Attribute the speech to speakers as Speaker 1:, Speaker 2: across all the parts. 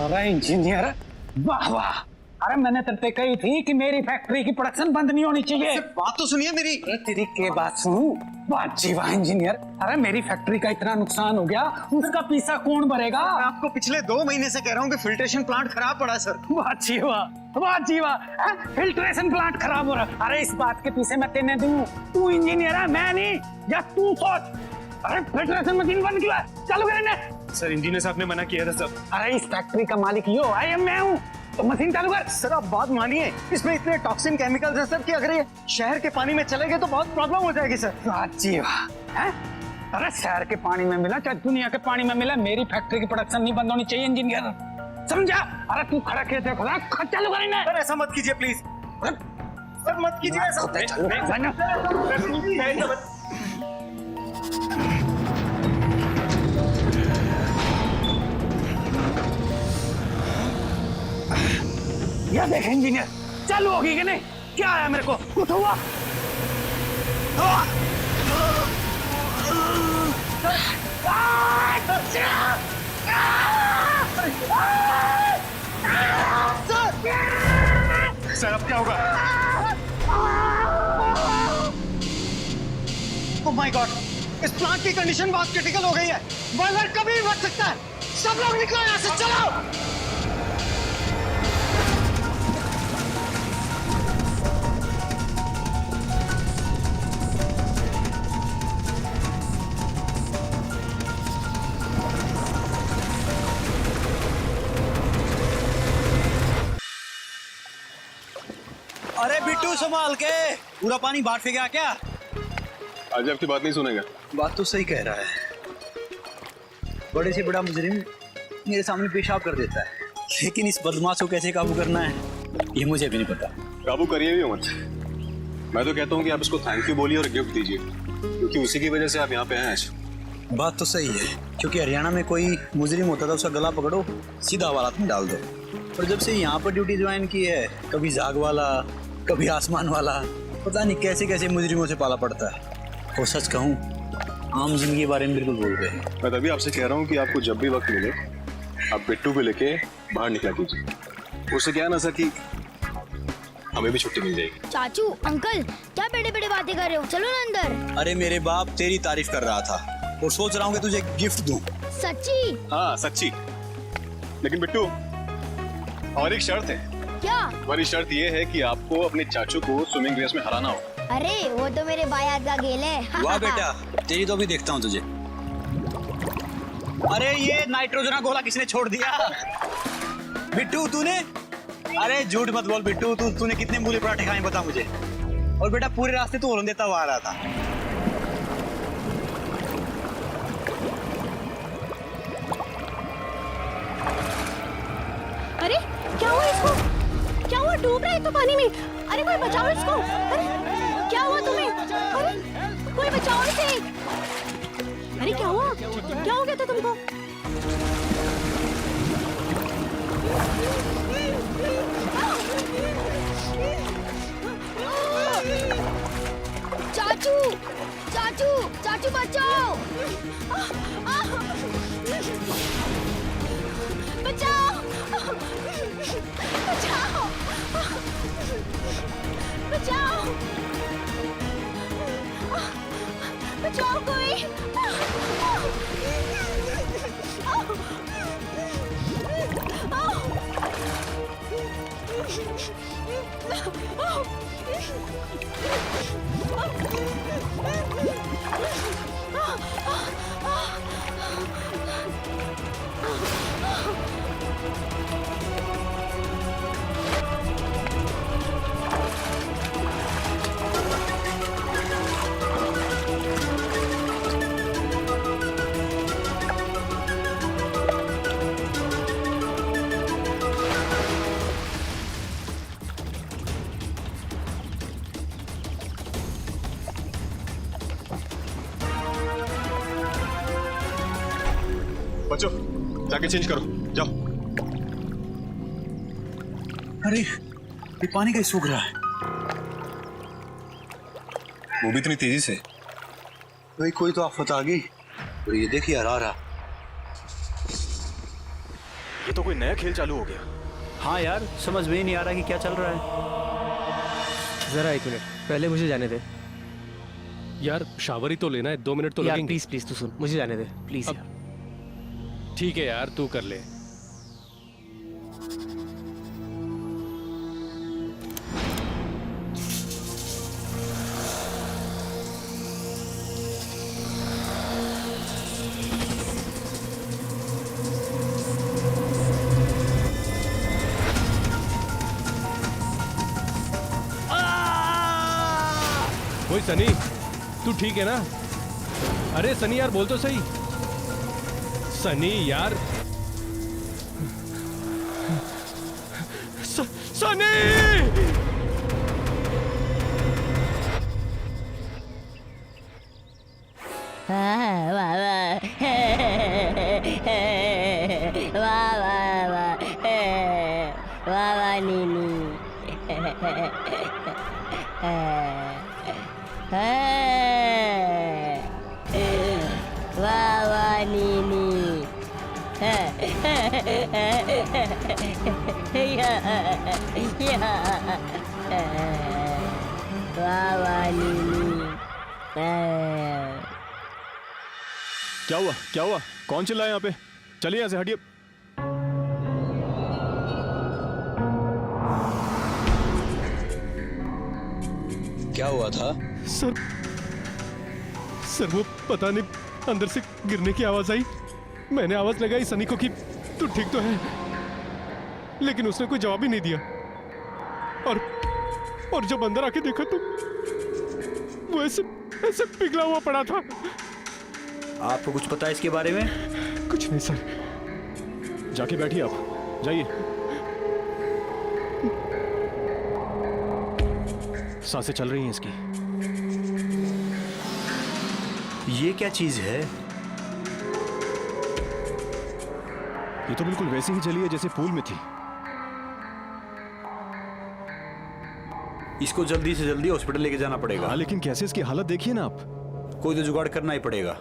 Speaker 1: अरे इंजीनियर, वाह वाह। अरे मैंने तेरे कही थी कि मेरी फैक्ट्री की प्रोडक्शन बंद नहीं होनी चाहिए।
Speaker 2: बात तो सुनिए मेरी।
Speaker 1: तेरी के बात सुनूं? वाह जी वाह इंजीनियर। अरे मेरी फैक्ट्री का इतना नुकसान हो गया, उसका पैसा कौन भरेगा?
Speaker 2: मैं आपको पिछले 2 महीने से कह रहा हूँ कि फिल्ट्रेशन प्लांट खराब पड़ा है सर।
Speaker 1: वाह जी वाह, वाह जी वाह। फिल्ट्रेशन प्लांट खराब हो रहा। अरे इस बात के पीछे मैं तेने दूं? तू इंजीनियर है, मैं नहीं। या तू सोच। अरे फिल्ट्रेशन मशीन बंद किया, चालू करें।
Speaker 3: सर इंजीनियर साहब ने मना किया था सर।
Speaker 1: अरे इस फैक्ट्री का मालिक यो है, मैं हूँ, तो मशीन चालू कर।
Speaker 2: सर आप बात मानिए, इसमें इतने टॉक्सिन केमिकल्स हैं सर कि अगर ये शहर के पानी में चले गए तो बहुत प्रॉब्लम हो जाएगी सर।
Speaker 1: वाह जी वाह। अरे शहर के पानी में मिला चाहे दुनिया के पानी में मिला, मेरी फैक्ट्री की प्रोडक्शन नहीं बंद होनी चाहिए इंजीनियर, समझा? अरे तू खड़ा कैसे खुदा, चालू करें।
Speaker 2: सर ऐसा मत कीजिए प्लीज, सर मत कीजिए ऐसा।
Speaker 1: यह देख इंजीनियर, चालू होगी कि नहीं? क्या आया मेरे को, कुछ हुआ?
Speaker 3: सर अब क्या होगा?
Speaker 2: ओह माय गॉड, इस प्लांट की कंडीशन बहुत क्रिटिकल हो गई है। बॉयलर कभी भी फट सकता है। सब लोग निकलो यहाँ से, चलो।
Speaker 4: अरे बिट्टू संभाल के, पूरा पानी बाहर फेंका क्या?
Speaker 3: आज आपकी बात नहीं सुनेगा।
Speaker 4: बात तो सही कह रहा है, बड़े से बड़ा मुजरिम मेरे सामने पेशाब कर देता है, लेकिन इस बदमाश को कैसे काबू करना है ये मुझे भी नहीं पता।
Speaker 3: काबू करिए भी मत। मैं तो कहता हूँ कि आप इसको थैंक यू बोलिए और गिफ्ट दीजिए, क्योंकि उसी की वजह से आप यहाँ पे आए आज।
Speaker 4: बात तो सही है, क्योंकि हरियाणा में कोई मुजरिम होता था उसका गला पकड़ो सीधा हवालात में डाल दो, और जब से यहाँ पर ड्यूटी ज्वाइन की है कभी जाग वाला कभी आसमान वाला, पता नहीं कैसे कैसे मुजरिमों से पाला पड़ता है। और सच कहूँ आम जिंदगी के बारे में बिल्कुल भूल गए।
Speaker 3: मैं तभी आपसे कह रहा हूँ कि आपको जब भी वक्त मिले आप बिट्टू को लेके बाहर निकला कीजिए। उससे क्या है ना सर कि हमें भी छुट्टी मिल जाएगी।
Speaker 5: चाचू अंकल क्या बड़े बड़े बातें कर रहे हो, चलो ना अंदर।
Speaker 4: अरे मेरे बाप तेरी तारीफ कर रहा था और सोच रहा हूँ कि तुझे गिफ्ट दूं।
Speaker 5: सच्ची?
Speaker 3: हाँ सच्ची, लेकिन बिट्टू और एक शर्त है।
Speaker 5: क्या?
Speaker 3: हमारी शर्त ये है कि आपको अपने चाचू को स्विमिंग रेस में हराना हो।
Speaker 5: अरे वो तो मेरे बायात का खेल है।
Speaker 4: वाह बेटा, तेरी तो भी देखता हूँ तुझे। अरे ये नाइट्रोजना गोला किसने छोड़ दिया? बिट्टू तूने? अरे झूठ मत बोल बिट्टू, तूने कितने मूली पराठे खाए बता मुझे। और बेटा पूरे रास्ते तू हॉर्न देता हुआ आ रहा था।
Speaker 6: अरे क्या हुआ इसको? क्या हुआ, डूब रहा है तो पानी में। अरे कोई बचाओ इसको। अरे क्या हुआ तुम्हें? अरे कोई बचाओ इसे। अरे क्या हुआ, क्या हो गया था तुमको?
Speaker 5: चाचू चाचू चाचू बचाओ,
Speaker 6: बचाओ बचाओ बचाओ बचाओ कोई।
Speaker 3: बच्चों जाके चेंज करो, जाओ।
Speaker 4: अरे ये पानी कैसे सूख रहा है?
Speaker 3: वो भी इतनी तेजी से?
Speaker 4: भाई कोई तो आफत आ गई। और ये देखिए आ रहा।
Speaker 3: ये तो कोई नया खेल चालू हो गया।
Speaker 4: हाँ यार, समझ में ही नहीं आ रहा कि क्या चल रहा है।
Speaker 7: जरा एक मिनट, पहले मुझे जाने दे
Speaker 8: यार। शावर ही तो लेना है, 2 मिनट तो
Speaker 7: यार।
Speaker 8: लगेंगे।
Speaker 7: प्लीज प्लीज तू सुन, मुझे जाने दे प्लीज यार।
Speaker 8: ठीक है यार, तू कर ले। ओए सनी, तू ठीक है ना? अरे सनी यार, बोल तो सही। सनी यार, सनी!
Speaker 3: क्या हुआ, क्या हुआ? कौन चिल्लाया यहाँ पे? चलिए यहाँ से, हटिए।
Speaker 4: क्या हुआ था?
Speaker 8: सर वो पता नहीं, अंदर से गिरने की आवाज आई। मैंने आवाज लगाई सनी को कि तू ठीक तो है, लेकिन उसने कोई जवाब ही नहीं दिया। और जब अंदर आके देखा तो वो ऐसे पिघला हुआ पड़ा था।
Speaker 4: आपको कुछ पता है इसके बारे में?
Speaker 8: कुछ नहीं सर।
Speaker 3: जाके बैठिए, आप जाइए। सांसें चल रही हैं इसकी।
Speaker 4: ये क्या चीज है?
Speaker 3: ये तो बिल्कुल वैसे ही जली है जैसे फूल में थी।
Speaker 4: इसको जल्दी से जल्दी हॉस्पिटल लेके जाना पड़ेगा।
Speaker 3: हाँ, लेकिन कैसे? इसकी हालत देखिए ना आप।
Speaker 4: कोई तो जुगाड़ करना ही पड़ेगा।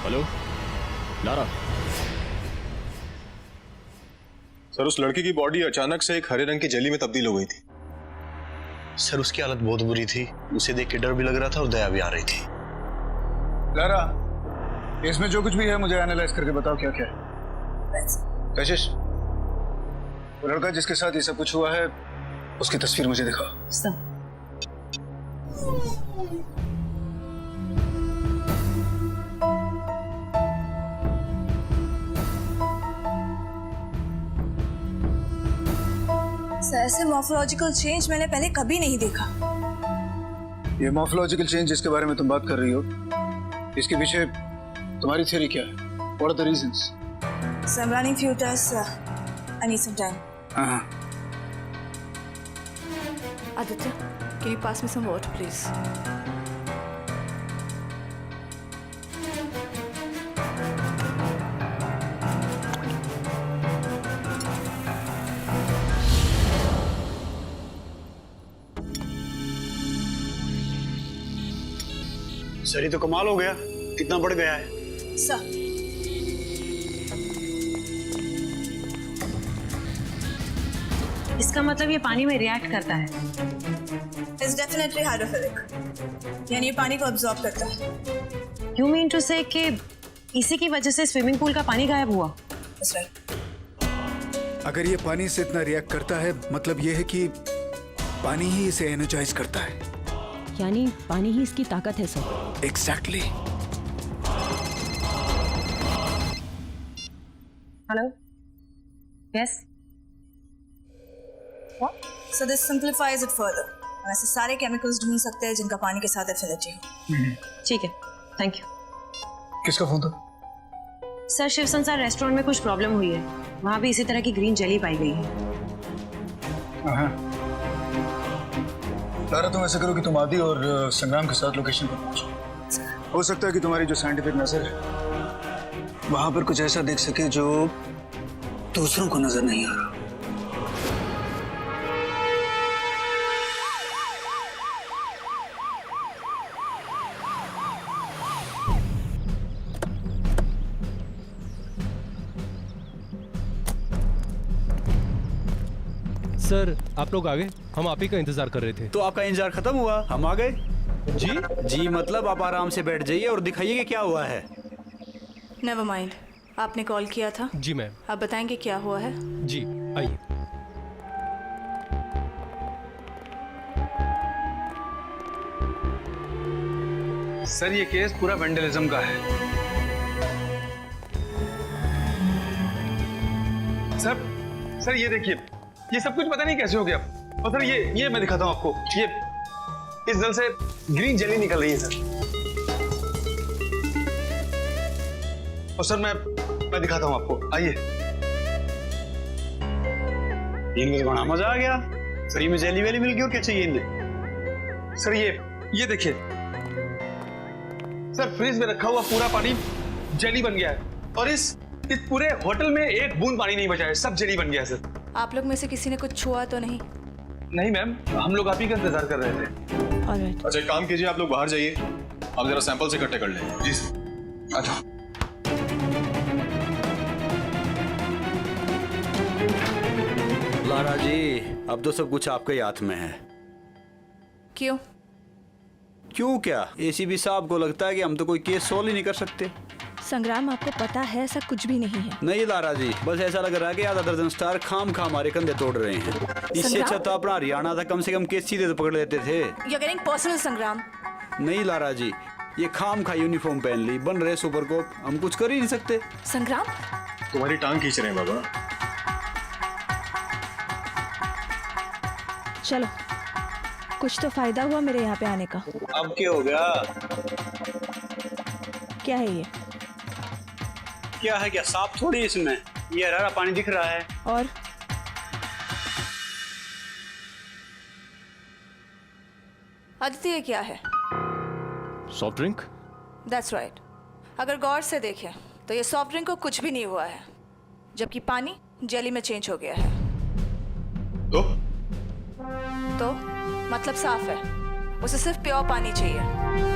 Speaker 3: Hello Lara. सर, उस लड़की की बॉडी अचानक से एक हरे रंग की जेली में तब्दील हो गई थी।
Speaker 9: सर, उसकी हालत बहुत बुरी थी। उसे देख के डर भी लग रहा था और दया भी आ रही थी।
Speaker 2: लारा, इसमें जो कुछ भी है मुझे एनालाइज करके बताओ क्या क्या है। कशिश, वो लड़का जिसके साथ ये सब कुछ हुआ है, उसकी तस्वीर मुझे दिखाओ।
Speaker 10: ऐसे मॉर्फोलॉजिकल चेंज मैंने पहले कभी नहीं देखा।
Speaker 2: ये मॉर्फोलॉजिकल चेंज जिसके बारे में तुम बात कर रही हो, इसके पीछे तुम्हारी थ्योरी क्या है? What are the reasons?
Speaker 10: So I'm running few tests. I need some time. Aditya, can you pass me some water, please?
Speaker 9: Sir, ये तो कमाल हो गया, कितना बढ़ गया है।
Speaker 10: Sir.
Speaker 6: इसका मतलब ये पानी में रिएक्ट करता है।
Speaker 10: It's definitely hydrophilic. यानी ये पानी को absorb करता है।
Speaker 6: You mean to say कि इसी की वजह से स्विमिंग पूल का पानी गायब हुआ?
Speaker 10: That's right.
Speaker 11: अगर ये पानी से इतना रिएक्ट करता है, मतलब ये है कि पानी ही इसे एनर्जाइज करता है।
Speaker 6: यानी पानी ही इसकी ताकत है sir.
Speaker 11: Exactly.
Speaker 6: Hello, yes.
Speaker 10: So this simplifies it further. हम ऐसे सारे केमिकल्स ढूंढ सकते हैं जिनका पानी के साथ एफिनिटी हो।
Speaker 6: ठीक है, थैंक यू।
Speaker 2: किसका फोन था?
Speaker 6: सर, शिव संसार रेस्टोरेंट में कुछ प्रॉब्लम हुई है। वहाँ भी इसी तरह की ग्रीन जेली पाई गई है।
Speaker 2: लारा, तुम ऐसा करो कि तुम आदि और संग्राम के साथ लोकेशन पर पहुंचो। हो सकता है कि तुम्हारी जो साइंटिफिक नजर है वहां पर कुछ ऐसा देख सके जो दूसरों को नजर नहीं आ रहा।
Speaker 8: सर आप लोग आ गए, हम आप ही का इंतजार कर रहे थे।
Speaker 4: तो आपका इंतजार खत्म हुआ, हम आ गए।
Speaker 8: जी
Speaker 4: जी मतलब आप आराम से बैठ जाइए और दिखाइए कि क्या हुआ है।
Speaker 10: नेवर माइंड, आपने कॉल किया था।
Speaker 8: जी मैम।
Speaker 10: आप बताएंगे क्या हुआ है?
Speaker 8: जी आइए।
Speaker 2: सर ये केस पूरा वेंडलिज्म का है। सर ये देखिए, ये सब कुछ पता नहीं कैसे हो गया। और सर ये मैं दिखाता हूँ आपको। ये इस जल से ग्रीन जेली निकल रही है सर। और सर मैं दिखाता हूँ आपको, आइए।
Speaker 4: इनमें बड़ा मजा आ गया, फ्री में जेली वेली मिल गई और क्या चाहिए इन्हें।
Speaker 2: सर ये देखिए सर, फ्रिज में रखा हुआ पूरा पानी जेली बन गया है। और इस पूरे होटल में एक बूंद पानी नहीं बचा है, सब जेली बन गया है सर।
Speaker 10: आप लोग में से किसी ने कुछ छुआ तो नहीं?
Speaker 2: नहीं मैम, हम लोग आप ही का इंतजार कर रहे थे।
Speaker 10: ऑलराइट।
Speaker 3: अच्छा एक काम कीजिए, आप लोग बाहर जाइए, आप जरा सैंपल्स इकट्ठे कर लें।
Speaker 2: जी सर। अच्छा
Speaker 4: लारा जी, अब तो सब कुछ आपके हाथ में है।
Speaker 10: क्यों?
Speaker 4: क्यों क्या? एसीपी साहब को लगता है कि हम तो कोई केस सोल्व ही नहीं कर सकते।
Speaker 6: संग्राम, आपको पता है ऐसा कुछ भी नहीं है।
Speaker 4: नहीं लारा जी, बस ऐसा लग रहा है कि आधा दर्जन स्टार खाम हमारे कंधे तोड़ रहे हैं। इससे अच्छा तो अपना हरियाणा था, कम से कम केस सीधे तो पकड़ लेते थे।
Speaker 10: You're getting personal, संग्राम।
Speaker 4: नहीं लारा जी, ये खाम खा यूनिफॉर्म पहन ली, बन रहे सुपर कोप, हम कुछ कर ही नहीं सकते।
Speaker 10: संग्राम,
Speaker 3: तुम्हारी टांग खींच रहे हैं बाबा।
Speaker 6: चलो, कुछ तो फायदा हुआ मेरे यहाँ पे आने का।
Speaker 4: अब क्या हो गया?
Speaker 6: क्या है ये?
Speaker 4: क्या है? क्या सांप थोड़ी इसमें, ये हरा पानी दिख रहा है।
Speaker 6: और
Speaker 10: आदित्य ये क्या है?
Speaker 8: Soft drink.
Speaker 10: That's right. अगर गौर से देखें तो ये सॉफ्ट ड्रिंक को कुछ भी नहीं हुआ है, जबकि पानी जेली में चेंज हो गया है। तो मतलब साफ है, उसे सिर्फ प्योर पानी चाहिए।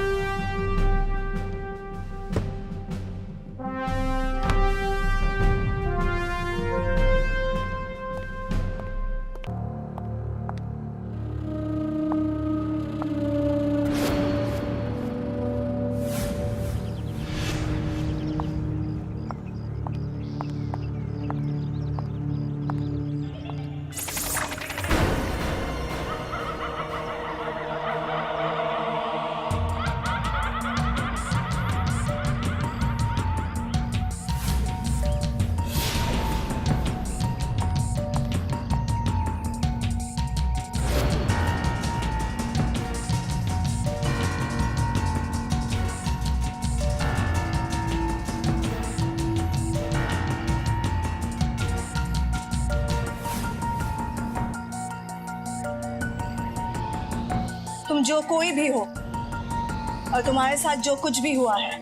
Speaker 10: तुम जो कोई भी हो और तुम्हारे साथ जो कुछ भी हुआ है,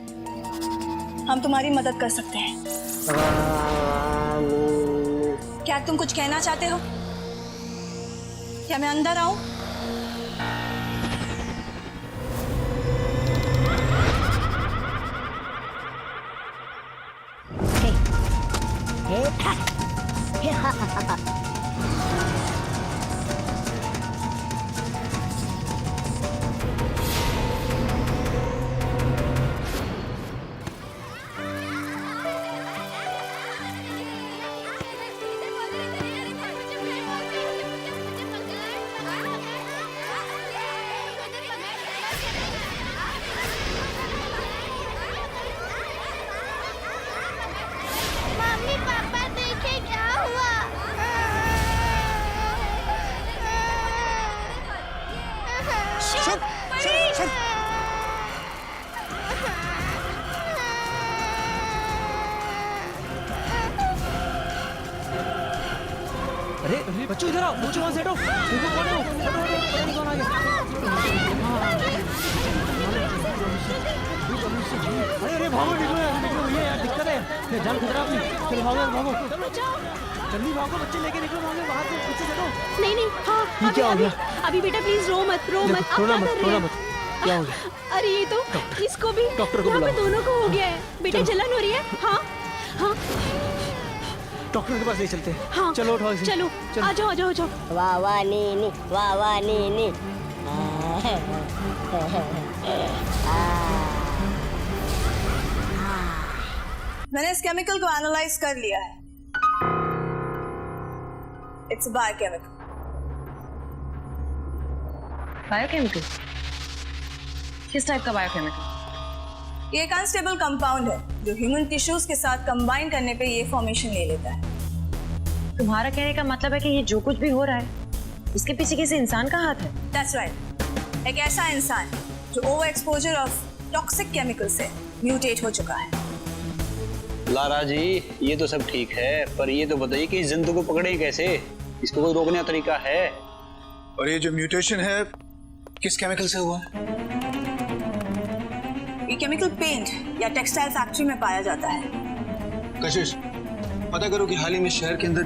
Speaker 10: हम तुम्हारी मदद कर सकते हैं। क्या तुम कुछ कहना चाहते हो? क्या मैं अंदर आऊं?
Speaker 5: मम्मी पापा देखे क्या हुआ?
Speaker 7: अरे बच्चों इधर आओ, बच्चों वहाँ से हटो। देखो कौन है वो? हटो हटो, पता नहीं कौन आ गया। अरे अरे भागो, निकलो यार, निकलो, ये यार दिक्कत है, ये जान खतरा अपनी। चलो भागो भागो, जल्दी भागो, बच्चे लेके निकलो, भागो बाहर से, पीछे चलो।
Speaker 6: नहीं नहीं, हाँ
Speaker 7: ये क्या हो गया?
Speaker 6: अभी बेटा प्लीज रो मत, रो मत। अब
Speaker 7: रोना
Speaker 6: क्या
Speaker 7: मत,
Speaker 6: कर रहे
Speaker 7: रोना
Speaker 6: हैं?
Speaker 7: मत। क्या हो गया?
Speaker 6: अरे ये तो इसको भी,
Speaker 7: डॉक्टर को
Speaker 6: यहाँ पे
Speaker 7: बुलाओ।
Speaker 6: दोनों को हो गया है। बेटा जलन हो रही है। हाँ हाँ
Speaker 7: डॉक्टर के पास ले चलते हैं।
Speaker 6: हाँ
Speaker 7: चलो उठो इसे।
Speaker 6: चलो आ जाओ आ जाओ आ जाओ।
Speaker 5: वाह वाह नी वाह वाह नी
Speaker 10: मैंने इस केमिकल को एनालाइज कर लिया है। It's biochemical.
Speaker 6: बायोकेमिकल? किस टाइप का बायोकेमिकल?
Speaker 10: ये एक अनस्टेबल कंपाउंड है जो ह्यूमन टिश्यूज के साथ कंबाइन करने पे ये फॉर्मेशन ले लेता है।
Speaker 6: तुम्हारा कहने का मतलब है कि ये जो कुछ भी हो रहा है इसके पीछे किसी इंसान का हाथ है?
Speaker 10: That's right. एक ऐसा इंसान जो over exposure of toxic chemical से म्यूटेट हो चुका है।
Speaker 4: लारा जी ये तो सब ठीक है, पर ये तो बताइए कि इस जंतु को पकड़े कैसे? इसको कोई रोकने का तरीका है?
Speaker 2: और ये जो म्यूटेशन है किस केमिकल से हुआ है?
Speaker 10: ये केमिकल पेंट या टेक्सटाइल फैक्ट्री में पाया जाता है।
Speaker 2: कशिश, पता करो कि हाल ही में शहर के अंदर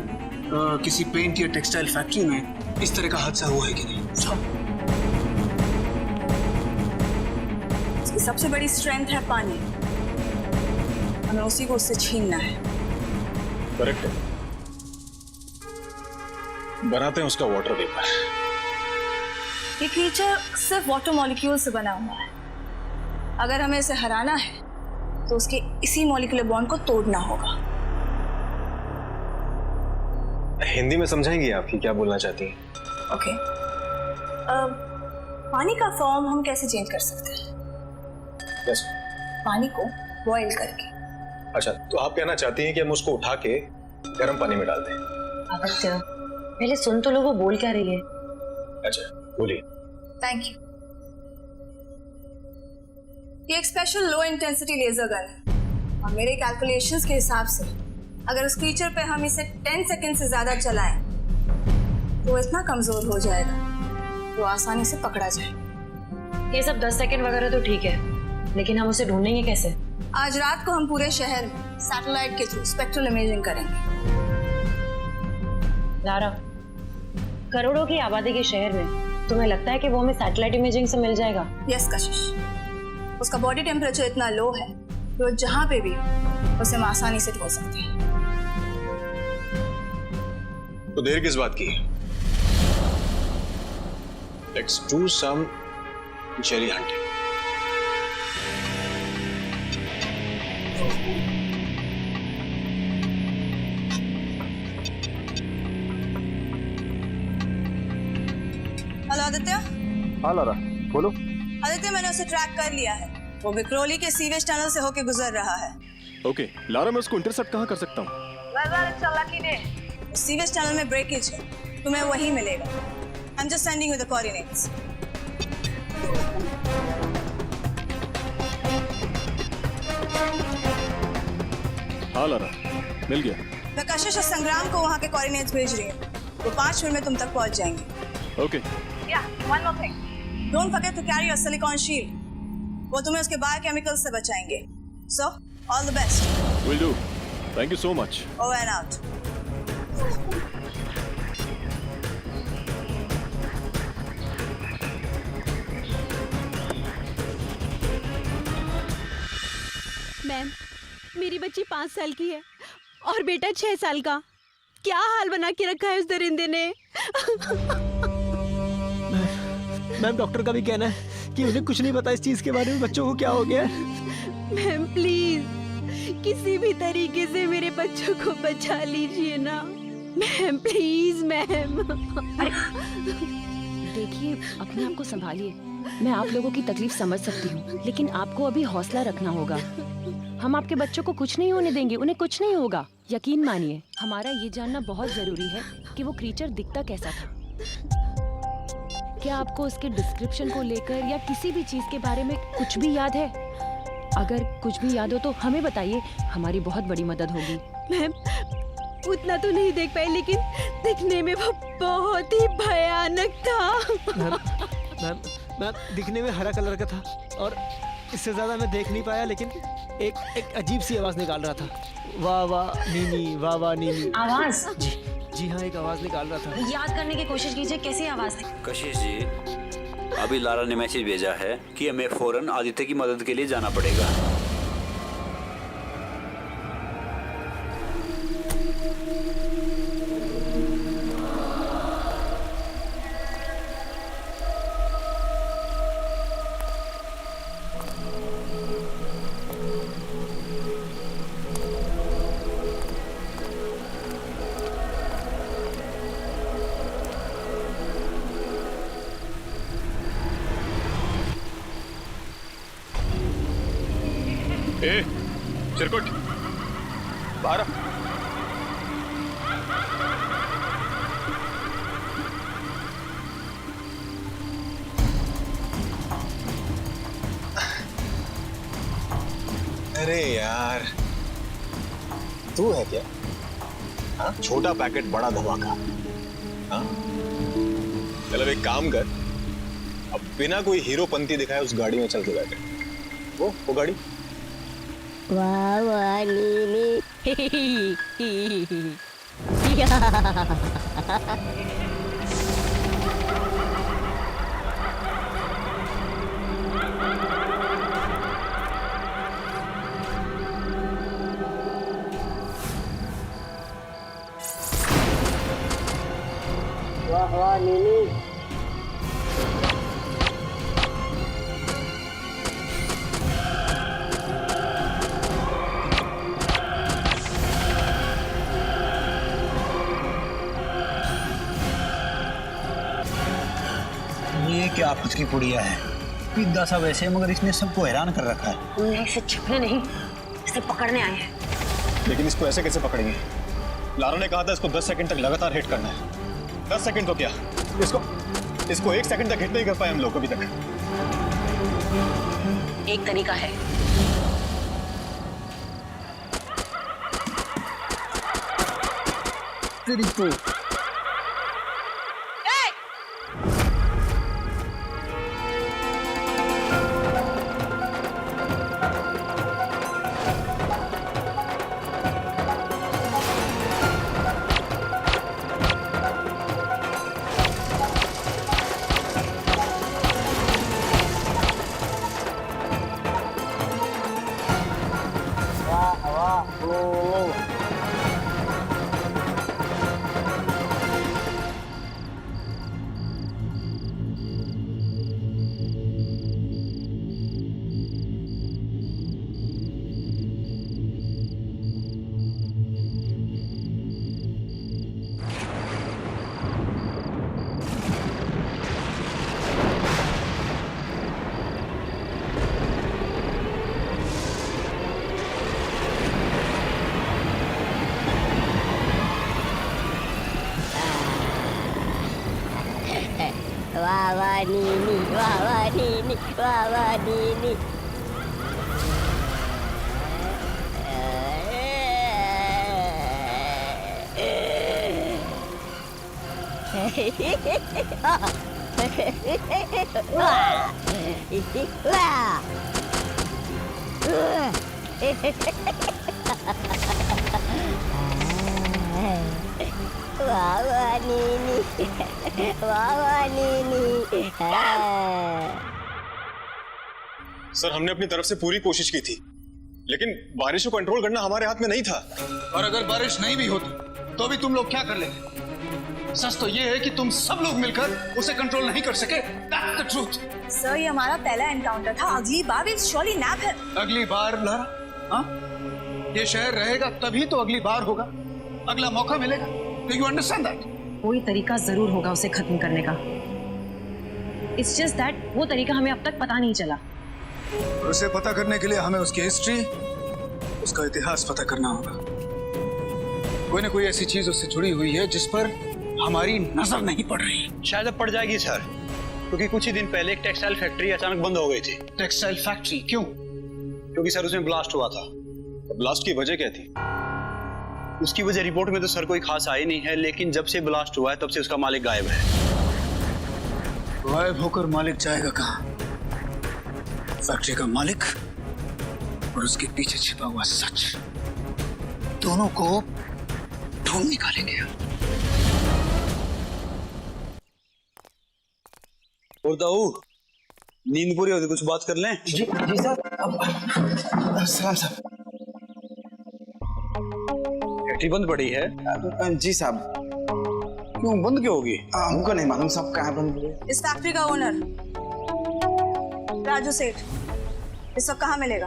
Speaker 2: किसी पेंट या टेक्सटाइल फैक्ट्री में इस तरह का हादसा हुआ है कि नहीं।
Speaker 10: इसकी सबसे बड़ी स्ट्रेंथ है पानी। हमें उसी को उससे छीनना है।
Speaker 3: करेक्ट है, बनाते हैं उसका वाटर वेपर।
Speaker 10: ये क्रीचर सिर्फ वाटर मॉलिक्यूल से बना हुआ है। अगर हमें इसे हराना है तो उसके इसी मॉलिक्यूलर बॉन्ड को तोड़ना होगा।
Speaker 3: हिंदी में समझाएंगी आप कि क्या बोलना चाहती हैं?
Speaker 10: ओके। पानी का फॉर्म हम कैसे चेंज कर सकते हैं?
Speaker 3: यस।
Speaker 10: पानी को बॉईल करके।
Speaker 3: अच्छा, तो आप कहना चाहती हैं कि हम उसको उठा के गर्म पानी में डाल दें?
Speaker 6: आदित्य पहले सुन तो लो वो बोल क्या रही है।
Speaker 3: अच्छा बोलिए।
Speaker 10: Thank you. ये एक special low intensity laser gun है और मेरे कैलकुलेशंस के हिसाब से अगर उस क्रीचर पे हम इसे 10 सेकंड से ज्यादा चलाएं तो इतना कमजोर हो जाएगा तो आसानी से पकड़ा जाए।
Speaker 6: ये सब 10 सेकंड वगैरह तो ठीक है, लेकिन हम उसे ढूंढेंगे कैसे?
Speaker 10: आज रात को हम पूरे शहर में सैटेलाइट के थ्रू स्पेक्ट्रल इमेजिंग करेंगे।
Speaker 6: लारा, करोड़ों की आबादी के शहर में तुम्हें लगता है कि वो हमें सैटेलाइट इमेजिंग से मिल जाएगा?
Speaker 10: यस कशिश, उसका बॉडी टेम्परेचर इतना लो है कि वो जहां पे भी हो उसे हम आसानी से ढो सकते हैं।
Speaker 3: तो देर किस बात की? Let's do some jelly hunting.
Speaker 10: Hello Aditya.
Speaker 3: हाँ लारा बोलो।
Speaker 10: आदित्य मैंने उसे ट्रैक कर लिया है। वो विक्रोली के सीवेज टनल से होके गुजर रहा है।
Speaker 3: ओके लारा, मैं उसको इंटरसेप्ट कहाँ कर सकता हूँ?
Speaker 10: सीवेज टनल में ब्रेकेज है, तुम्हें वहीं मिलेगा। I am just sending you the coordinates.
Speaker 3: हाँ लारा मिल गया।
Speaker 10: मैं कशिश और संग्राम को वहाँ के कोऑर्डिनेट्स भेज रही हूँ। वो 5 मिनट में तुम तक पहुँच जाएंगे।
Speaker 3: Okay.
Speaker 10: One more thing. Don't forget to carry your silicone shield. वो तुम्हें उसके बायोकेमिकल से बचाएंगे। So, all the best.
Speaker 3: Will do. Thank you so much.
Speaker 10: Over and out.
Speaker 6: Ma'am, मेरी बच्ची 5 साल की है और बेटा 6 साल का। क्या हाल बना के रखा है उस दरिंदे ने।
Speaker 7: मैम डॉक्टर का भी कहना है कि उन्हें कुछ नहीं पता इस चीज के बारे में, बच्चों को क्या हो गया।
Speaker 6: मैम प्लीज किसी भी तरीके से मेरे बच्चों को बचा लीजिए ना। Ma'am please ma'am.
Speaker 12: देखिए अपने आप को संभालिए। मैं आप लोगों की तकलीफ समझ सकती हूँ, लेकिन आपको अभी हौसला रखना होगा। हम आपके बच्चों को कुछ नहीं होने देंगे, उन्हें कुछ नहीं होगा, यकीन मानिए। हमारा ये जानना बहुत जरूरी है कि वो क्रीचर दिखता कैसा था। क्या आपको उसके डिस्क्रिप्शन को लेकर या किसी भी चीज के बारे में कुछ भी याद है? अगर कुछ भी याद हो तो हमें बताइए, हमारी बहुत बड़ी मदद होगी।
Speaker 6: मैम उतना तो नहीं देख पाई, लेकिन दिखने में वो बहुत ही भयानक था।
Speaker 7: मैम दिखने में हरा कलर का था और इससे ज्यादा मैं देख नहीं पाया, लेकिन एक अजीब सी आवाज निकाल रहा था। वाह वाह नीनी, वाह वाह नीनी।
Speaker 6: आवाज?
Speaker 7: जी हाँ, एक आवाज निकाल रहा था।
Speaker 6: याद करने की कोशिश कीजिए कैसी आवाज थी।
Speaker 13: कशिश जी, अभी लारा ने मैसेज भेजा है कि हमें फौरन आदित्य की मदद के लिए जाना पड़ेगा।
Speaker 3: ए, चिरकुट, बाहर आ।
Speaker 9: अरे यार, तू है क्या? हाँ, छोटा पैकेट बड़ा धमाका। हाँ, चल अब एक काम कर, अब बिना कोई हीरोपंती दिखाए उस गाड़ी में चल के बैठे। वो गाड़ी।
Speaker 5: वाह वाह नीनी वाह वाह नीनी
Speaker 4: ये क्या कुछ की पुड़िया है, पिद्दा सा वैसे, मगर इसने सबको हैरान कर रखा है।
Speaker 6: नहीं, इसे छुपने नहीं, इसे पकड़ने आए हैं।
Speaker 9: लेकिन इसको ऐसे कैसे पकड़ेंगे? लारा ने कहा था इसको 10 सेकंड तक लगातार हिट करना है। 10 सेकंड तो क्या, इसको 1 सेकंड तक हिट नहीं कर पाए हम लोग अभी तक।
Speaker 6: एक तरीका है,
Speaker 4: तेरी तो
Speaker 5: वाह वाह नीनी वाह वाह नीनी वाह वाह नीनी वाह वाह नीनी वाह वाह नीनी।
Speaker 9: सर, हमने अपनी तरफ से पूरी कोशिश की थी, लेकिन बारिश को कंट्रोल करना हमारे हाथ में नहीं था।
Speaker 2: और अगर बारिश नहीं भी होती तो भी तुम लोग क्या कर लेते? सच तो ये है कि तुम सब लोग मिलकर उसे कंट्रोल नहीं कर सके। That's the truth.
Speaker 10: सर, ये हमारा पहला एनकाउंटर था। अगली बार विल श्योरली नैप हिम।
Speaker 2: अगली बार लारा, हाँ? ये शहर रहेगा तभी तो अगली बार होगा, अगला मौका मिलेगा। Do you understand that?
Speaker 6: कोई तरीका जरूर होगा उसे खत्म करने का। It's just that वो तरीका हमें अब तक पता नहीं चला।
Speaker 2: और उसे पता करने के लिए हमें उसकी हिस्ट्री, उसका इतिहास पता करना होगा। कोई ना कोई ऐसी चीज उससे जुड़ी हुई है जिस पर हमारी नजर नहीं पड़ रही।
Speaker 4: शायद अब पड़ जाएगी सर, क्योंकि कुछ ही दिन पहले एक टेक्सटाइल फैक्ट्री अचानक बंद हो गई थी।
Speaker 2: टेक्सटाइल फैक्ट्री क्यों?
Speaker 4: क्योंकि सर उसमें ब्लास्ट हुआ था।
Speaker 9: ब्लास्ट की वजह क्या थी?
Speaker 4: उसकी वजह रिपोर्ट में तो सर कोई खास आई नहीं है, लेकिन जब से ब्लास्ट हुआ है तब से उसका मालिक गायब है।
Speaker 2: गायब होकर मालिक जाएगा कहाँ? फैक्ट्री का मालिक और उसके पीछे छिपा हुआ सच, दोनों को ढूंढ निकालेंगे।
Speaker 4: और दाऊ, नींद पूरी होती, कुछ बात कर लें?
Speaker 11: जी सर। सलाम साहब।
Speaker 4: फैक्ट्री बंद पड़ी है?
Speaker 11: जी साहब।
Speaker 4: क्यों बंद क्यों होगी?
Speaker 11: हमको नहीं मालूम साहब, कहाँ बंद हुई?
Speaker 10: इस फैक्ट्री का ओनर राजू सेठ इस वक्त कहाँ मिलेगा?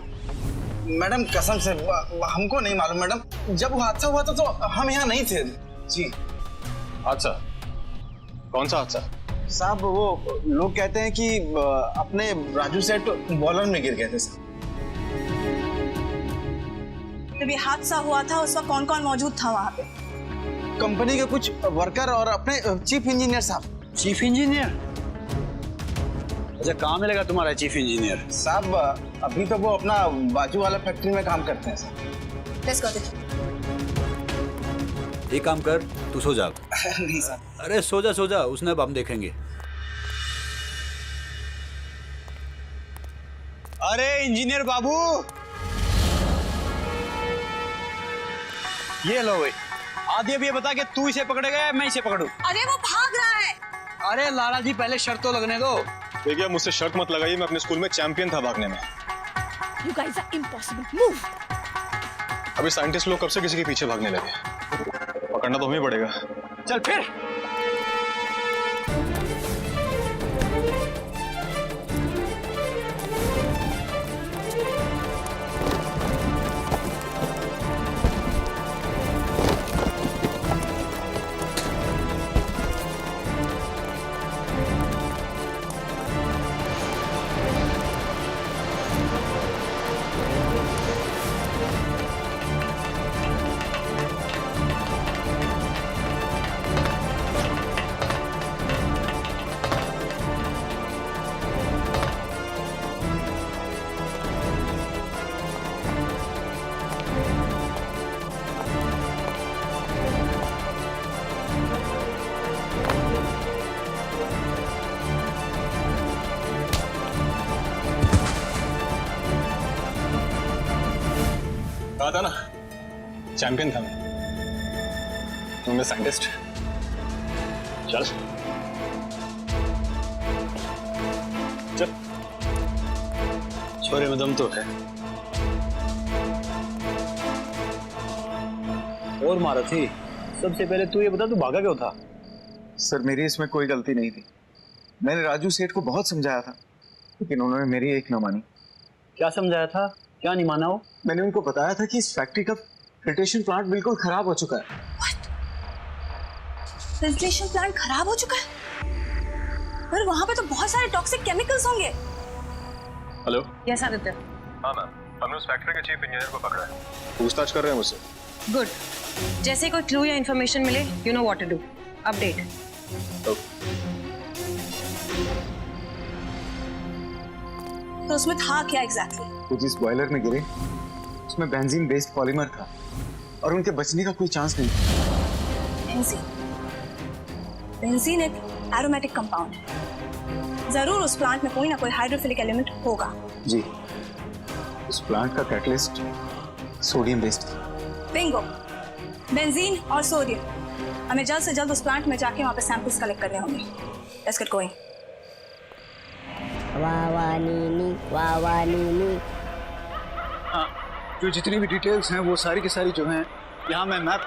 Speaker 11: मैडम कसम से हमको नहीं मालूम मैडम। जब हादसा हुआ था तो हम यहाँ नहीं थे। जी।
Speaker 9: हादसा? कौन सा हादसा?
Speaker 11: साहब वो लोग कहते हैं कि अपने राजू सेठ बॉलर में गिर गए थे साहब।
Speaker 10: जब ये हादसा हुआ था उस वक्त कौन कौन मौजूद था वहाँ पे?
Speaker 4: कंपनी के कुछ वर्कर और अपने चीफ इंजीनियर साहब। Chief engineer? अच्छा, कहाँ मिलेगा तुम्हारा चीफ इंजीनियर?
Speaker 14: साहब अभी तो वो अपना बाजू वाला फैक्ट्री में काम करते हैं सर।
Speaker 10: Let's go then.
Speaker 13: एक काम कर, तू सो जा।
Speaker 14: नहीं सर।
Speaker 13: अरे सो जा, उसने अब हम देखेंगे।
Speaker 4: अरे इंजीनियर बाबू, ये लो भाई। आदि अब ये बता कि तू इसे पकड़ेगा या मैं इसे पकड़ूं?
Speaker 10: अरे वो भाग रहा है।
Speaker 4: अरे लाला जी, पहले शर्त तो लगने दो।
Speaker 3: देखिए, मुझसे शर्त मत लगाइए, मैं अपने स्कूल में चैंपियन था भागने में।
Speaker 6: You guys are impossible. Move.
Speaker 3: अभी साइंटिस्ट लोग कब से किसी के पीछे भागने लगे, पकड़ना तो हमें पड़ेगा।
Speaker 4: चल फिर।
Speaker 3: कहा था ना, चैंपियन था मैं साइंटिस्ट। चल चल,
Speaker 4: छोरे में दम तो है। और मारा थी। सबसे पहले तू ये बता, तू भागा क्यों था?
Speaker 14: सर मेरी इसमें कोई गलती नहीं थी। मैंने राजू सेठ को बहुत समझाया था, लेकिन उन्होंने मेरी एक न मानी।
Speaker 4: क्या समझाया था? क्या नहीं माना हो?
Speaker 14: मैंने उनको बताया था कि इस फैक्ट्री का फिल्ट्रेशन प्लांट बिल्कुल खराब हो चुका है।
Speaker 10: फिल्ट्रेशन प्लांट खराब हो चुका है? पर वहाँ पे तो बहुत सारे टॉक्सिक केमिकल्स होंगे।
Speaker 3: हेलो।
Speaker 6: Yes, आदित्य.
Speaker 3: हाँ मैम, हमने उस फैक्ट्री के चीफ इंजीनियर को पकड़ा है, पूछताछ कर रहे हैं मुझसे।
Speaker 6: Good. जैसे कोई क्लू या इन्फॉर्मेशन मिले, you know what to do. Update.
Speaker 10: तो उसमें था क्या एग्जैक्टली?
Speaker 14: वो जिस बॉयलर में गिरे उसमें बेंजीन बेस्ड पॉलीमर था और उनके बचने का कोई चांस नहीं था।
Speaker 10: बेंजीन? बेंजीन एक एरोमेटिक कंपाउंड है। जरूर उस प्लांट में कोई ना कोई हाइड्रोफिलिक एलिमेंट होगा।
Speaker 14: जी, उस प्लांट का कैटलिस्ट सोडियम बेस्ड था।
Speaker 10: बिंगो, बेंजीन और सोडियम। हमें जल्द से जल्द उस प्लांट में जाके वहाँ पे सैंपल्स कलेक्ट करने होंगे। Let's get going.
Speaker 5: वाह वाह नीनी, वाह वाह नीनी।
Speaker 2: हाँ, जो जितनी भी डिटेल्स हैं वो सारी की सारी जो हैं यहाँ मैं मैप।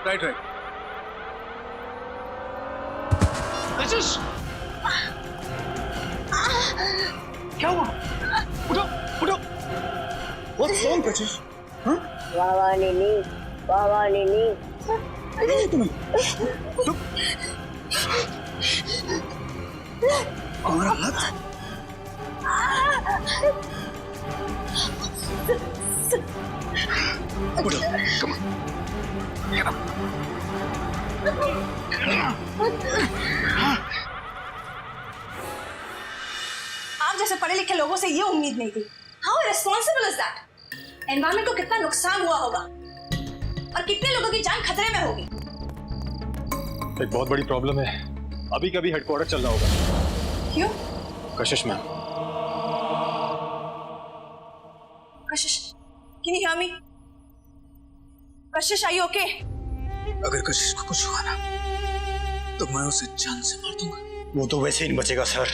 Speaker 2: राइट।
Speaker 1: क्या हुआ? उठो उठो।
Speaker 14: What's wrong, कशिश?
Speaker 5: वाह वाह नीनी, वाह वाह नीनी।
Speaker 14: हमारा हाथ।
Speaker 2: उठो, come on. Get up.
Speaker 10: आप जैसे पढ़े लिखे लोगों से ये उम्मीद नहीं थी। How responsible is that? Environment को कितना नुकसान हुआ होगा और कितने लोगों की जान खतरे में होगी।
Speaker 3: एक बहुत बड़ी प्रॉब्लम है, अभी कभी हेडक्वार्टर चलना होगा।
Speaker 10: क्यों?
Speaker 3: कशिश ma'am.
Speaker 10: Kashish, can you hear me? Kashish, are you okay?
Speaker 11: अगर कशिश को कुछ हुआ ना तो मैं उसे जान से मार दूंगा।
Speaker 4: वो तो वैसे ही नहीं बचेगा सर।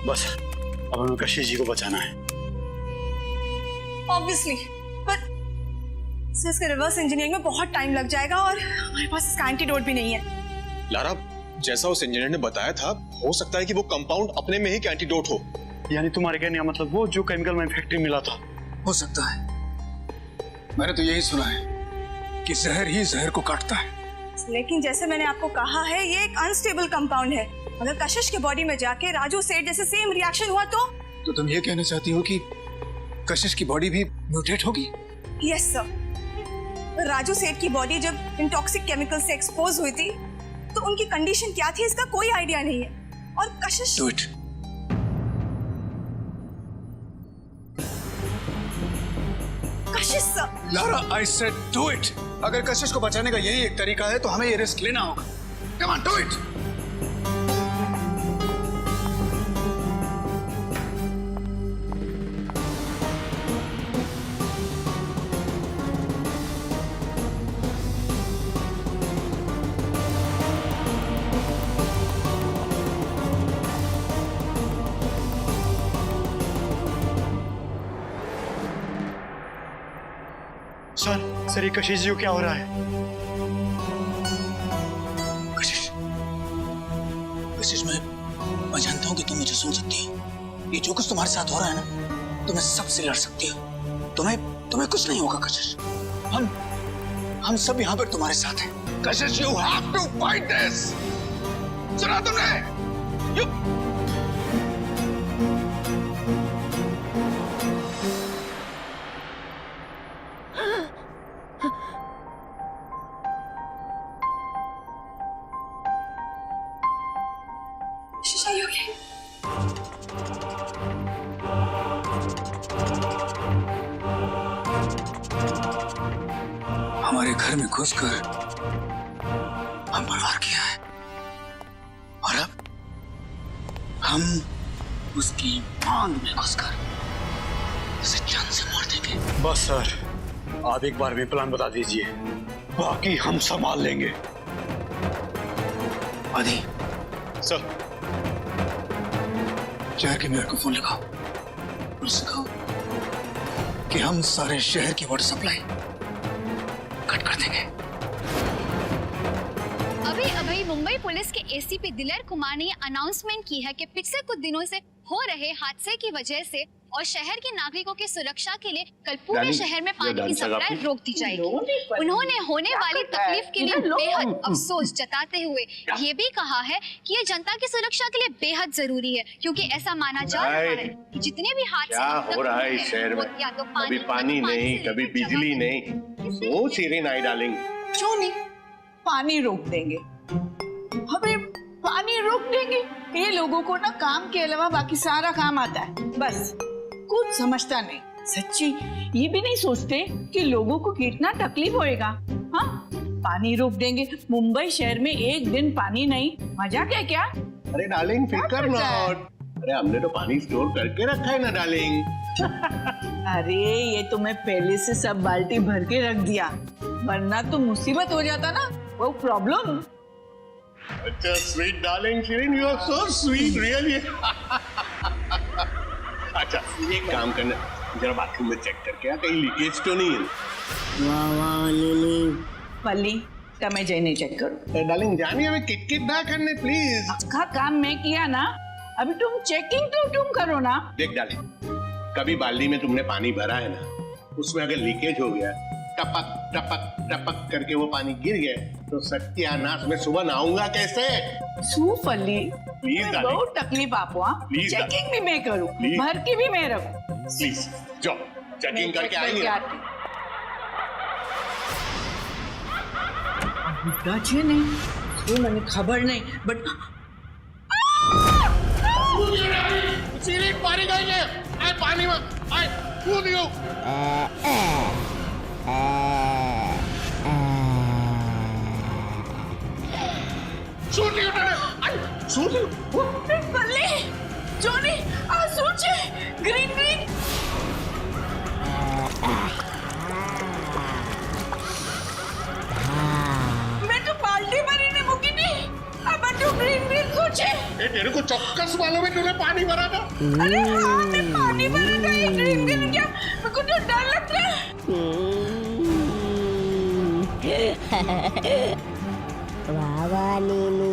Speaker 4: बस अब हमें कशिश जी को बचाना है।
Speaker 10: Obviously, but इसके रिवर्स इंजीनियरिंग में बहुत टाइम लग जाएगा और हमारे पास इसका एंटीडोट भी नहीं है।
Speaker 3: लारा, जैसा उस इंजीनियर ने बताया था, हो सकता है कि वो कंपाउंड अपने में ही एंटीडोट हो।
Speaker 4: यानी तुम्हारे कहने का मतलब वो जो केमिकल में फैक्ट्री मिला था?
Speaker 11: हो सकता है।
Speaker 2: मैंने तो यही सुना है कि जहर ही जहर को काटता है।
Speaker 10: लेकिन जैसे मैंने आपको कहा है, ये एक अनस्टेबल कंपाउंड है। अगर कशिश के बॉडी में जाके राजू सेठ जैसे सेम रिएक्शन हुआ तो
Speaker 2: तुम ये कहना चाहती हो कि कशिश की बॉडी भी म्यूटेट होगी?
Speaker 10: Yes sir. राजू सेठ की बॉडी जब इन टॉक्सिक केमिकल से एक्सपोज हुई थी तो उनकी कंडीशन क्या थी इसका कोई आइडिया नहीं है। और कशिश
Speaker 2: Do it.
Speaker 10: Kashish sir.
Speaker 2: Lara, I said do it. अगर कशिश को बचाने का यही एक तरीका है तो हमें ये रिस्क लेना होगा। Come on, do it.
Speaker 4: Sir ये कशिश जी को क्या हो रहा है?
Speaker 2: कशिश, मैं जानता हूँ कि तुम मुझे सुन सकती हो। ये जो कुछ तुम्हारे साथ हो रहा है ना, तुम्हें सबसे लड़ सकती हो। तुम्हें कुछ नहीं होगा कशिश। हम सब यहाँ पर तुम्हारे साथ हैं। कशिश, you have to fight this. सुना तुमने? हमारे घर में घुसकर हम बर्बाद किया है और अब हम उसकी आंग में घुसकर उसे जान से मार देंगे।
Speaker 4: बस सर, आप एक बार भी प्लान बता दीजिए, बाकी हम संभाल लेंगे।
Speaker 2: आदि
Speaker 3: सर,
Speaker 2: शहर के मेयर को फोन लगाओ और उससे कहो कि हम सारे शहर की वाटर सप्लाई कट कर देंगे।
Speaker 6: अभी मुंबई पुलिस के एसीपी दिलेर कुमार ने अनाउंसमेंट की है कि पिछले कुछ दिनों से हो रहे हादसे की वजह से और शहर के नागरिकों की सुरक्षा के लिए कल पूरे शहर में पानी की सप्लाई रोक दी जाएगी। उन्होंने होने वाली तकलीफ के लिए बेहद अफसोस जताते हुए ये भी कहा है कि ये जनता की सुरक्षा के लिए बेहद जरूरी है, क्योंकि ऐसा माना जा रहा है कि जितने भी हादसे
Speaker 3: हो रहा है इस शहर में, कभी पानी नहीं, कभी बिजली नहीं, वो सीरी नहीं डालेंगे।
Speaker 15: क्यों नहीं? पानी रोक देंगे, हमें पानी रोक देंगे। ये लोगों को ना काम के अलावा बाकी सारा काम आता है, बस कुछ समझता नहीं। सच्ची ये भी नहीं सोचते कि लोगों को कितना तकलीफ होएगा। हाँ, पानी रोक देंगे। मुंबई शहर में एक दिन पानी नहीं, मजाक है क्या?
Speaker 3: अरे डार्लिंग, फिकर मत। अरे हमने तो पानी स्टोर करके रखा है ना डार्लिंग।
Speaker 15: अरे ये तो मैं पहले से सब बाल्टी भर के रख दिया, वरना तो मुसीबत हो जाता ना, वो प्रॉब्लम।
Speaker 3: अच्छा sweet darling Shirin, you are so sweet really. अच्छा एक काम करना, जरा बाथरूम में चेक करके आ, कहीं लीकेज तो नहीं है।
Speaker 15: पल्ली તમે જઈને चेक करो।
Speaker 3: डार्लिंग जानिए, हमें किट ना करने प्लीज।
Speaker 15: का काम मैं किया ना, अभी तुम चेकिंग तो तुम करो ना।
Speaker 3: देख डार्लिंग, कभी बाल्टी में तुमने पानी भरा है ना, उसमें अगर लीकेज हो गया, टपक टपक टपक करके वो पानी गिर गया, तो सत्यानाश, मैं सुबह नहाऊंगा कैसे?
Speaker 15: सूफली
Speaker 3: प्लीज
Speaker 15: बहुत तकलीफ आपको। हाँ, चेकिंग भी मैं करूँ, भर के भी मैं रखूँ।
Speaker 3: प्लीज जाओ, चेकिंग करके आएंगे।
Speaker 15: છે નહીં શું મને ખબર નહીં બટ
Speaker 3: सीरी पानी गई है, आए पानी में, आए कूद गयो। सूट लियो तने, आए सूट लियो।
Speaker 15: ભલે જોની આ શું છે ગ્રીન ગ્રીન? मैं तो बाल्टी भरीने મૂકી ની, આ બધું ગ્રીન ગ્રીન શું છે?
Speaker 3: ए तेरे को चौक्कस मालूम है तूने पानी भरा था?
Speaker 15: अरे हाँ मैं पानी भरा था, ये ग्रीन ग्रीन क्या? मेरे को तो डर लगता है।
Speaker 5: वाह वाह नीनी।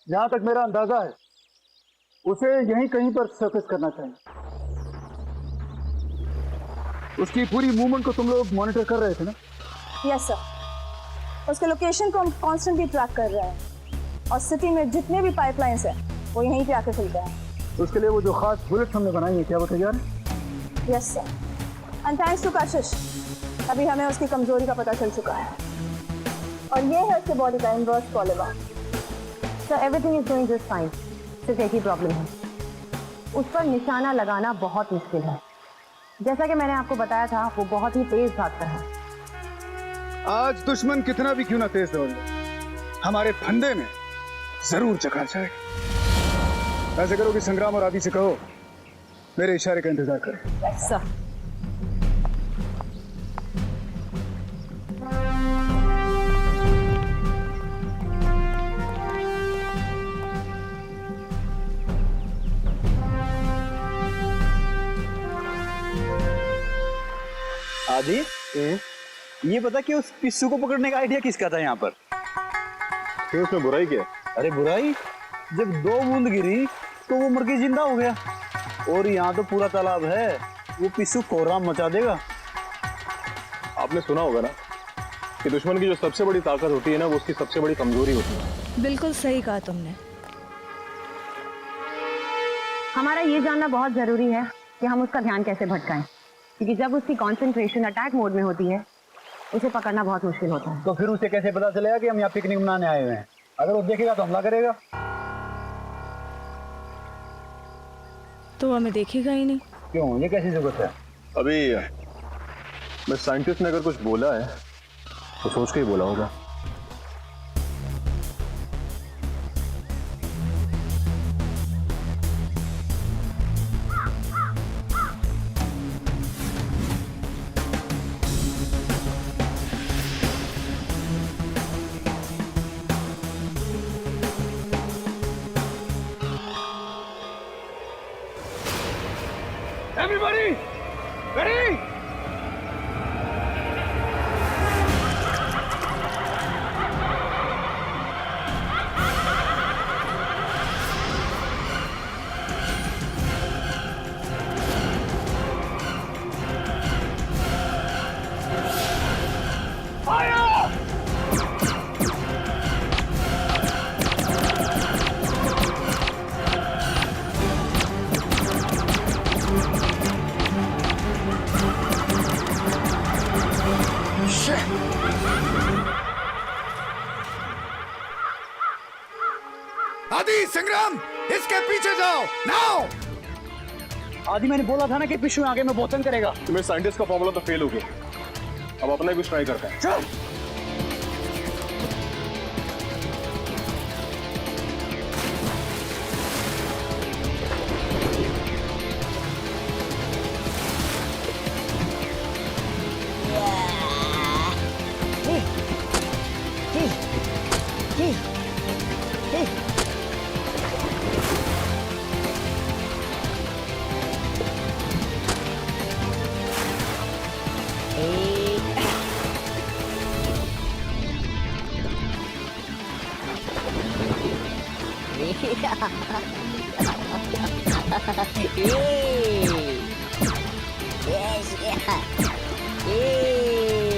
Speaker 11: जहां तक मेरा अंदाजा है, उसे यहीं कहीं पर सर्कस करना चाहिए। उसकी पूरी मूवमेंट को तुम लोग मॉनिटर कर रहे थे ना?
Speaker 10: Yes sir. उसके लोकेशन को हम कॉन्स्टेंटली ट्रैक कर रहे हैं और सिटी में जितने भी पाइपलाइंस हैं वो यहीं पे आके खुलते हैं।
Speaker 2: उसके लिए वो जो खास बुलेट हमने बनाई है, क्या वो तैयार है?
Speaker 10: Yes sir, and thanks to Kashish अभी हमें उसकी कमजोरी का पता चल चुका है और ये है उसके बॉडी का inverse polygon.
Speaker 12: Sir everything is going just fine, सिर्फ एक ही प्रॉब्लम है, उस पर निशाना लगाना बहुत मुश्किल है। जैसा कि मैंने आपको बताया था वो बहुत ही तेज भागता है।
Speaker 2: आज दुश्मन कितना भी क्यों ना तेज दौड़ ले, हमारे फंदे में जरूर चकरा जाएगा। ऐसे करो कि संग्राम और आदि से कहो मेरे इशारे का इंतजार करें।
Speaker 12: सर
Speaker 4: आदि, ये बता कि उस पिस्सू को पकड़ने का आइडिया किसका था यहाँ पर?
Speaker 9: क्यों, उसमें बुराई क्या?
Speaker 4: अरे बुराई, जब 2 बूंद गिरी तो वो मर के जिंदा हो गया और यहाँ तो पूरा तालाब है, वो पिस्सू कोहराम मचा देगा।
Speaker 9: आपने सुना होगा ना कि दुश्मन की जो सबसे बड़ी ताकत होती है ना, वो उसकी सबसे बड़ी कमजोरी होती है।
Speaker 10: बिल्कुल सही कहा तुमने।
Speaker 12: हमारा ये जानना बहुत जरूरी है कि हम उसका ध्यान कैसे भटकाएं, क्योंकि जब उसकी कंसंट्रेशन अटैक मोड में होती है उसे पकड़ना बहुत मुश्किल होता है।
Speaker 4: तो फिर उसे कैसे पता चलेगा कि हम यहाँ पिकनिक मनाने आए हुए हैं? अगर वो देखेगा तो हमला करेगा।
Speaker 10: तो हमें देखेगा ही नहीं।
Speaker 4: क्यों, ये कैसी जरूरत है?
Speaker 9: अभी मैं साइंटिस्ट ने अगर कुछ बोला है तो सोच के ही बोला होगा।
Speaker 2: Everybody, ready? आदि, संग्राम, इसके पीछे जाओ नाउ।
Speaker 4: आदि, मैंने बोला था ना कि पिस्सू आगे में बोतन करेगा।
Speaker 9: तुम्हें साइंटिस्ट का फॉर्मूला तो फेल हो गया, अब अपना कुछ ट्राई करते हैं।
Speaker 2: चल।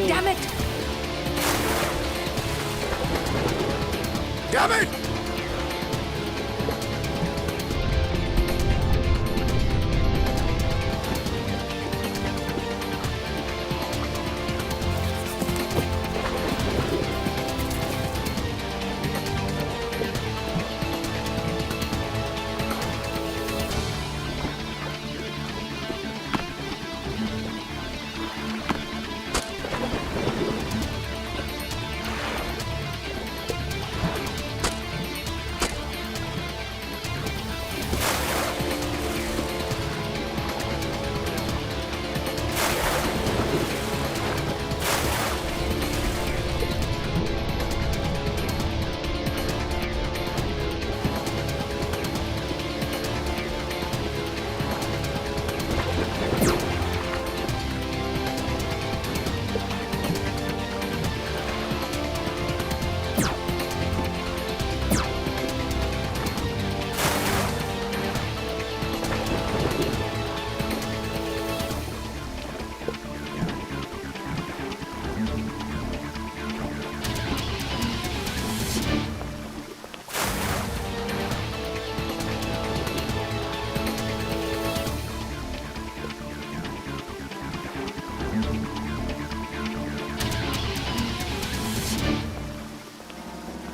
Speaker 10: Damn it!
Speaker 2: Damn it!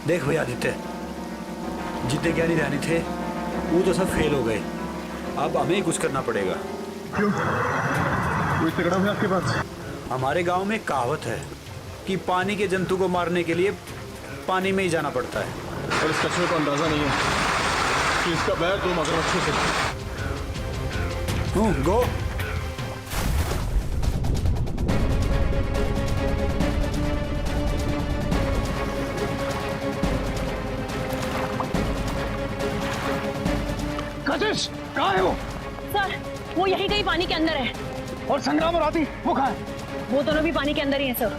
Speaker 4: देख भाई आदित्य, जितने ज्ञानी रानी थे वो तो सब फेल हो गए, अब हमें ही कुछ करना पड़ेगा।
Speaker 8: क्यों? कोई तगड़ा है आपके पास?
Speaker 4: हमारे गांव में एक कहावत है कि पानी के जंतु को मारने के लिए पानी में ही जाना पड़ता है।
Speaker 8: और इस कछुए को अंदाजा नहीं है कि इसका बैर 2 मगरमच्छों से।
Speaker 4: गो।
Speaker 1: कशिश कहाँ है वो?
Speaker 6: सर वो यही कहीं पानी के अंदर है।
Speaker 1: और संग्राम और आदि वो कहाँ है?
Speaker 6: वो दोनों भी पानी के अंदर ही हैं सर।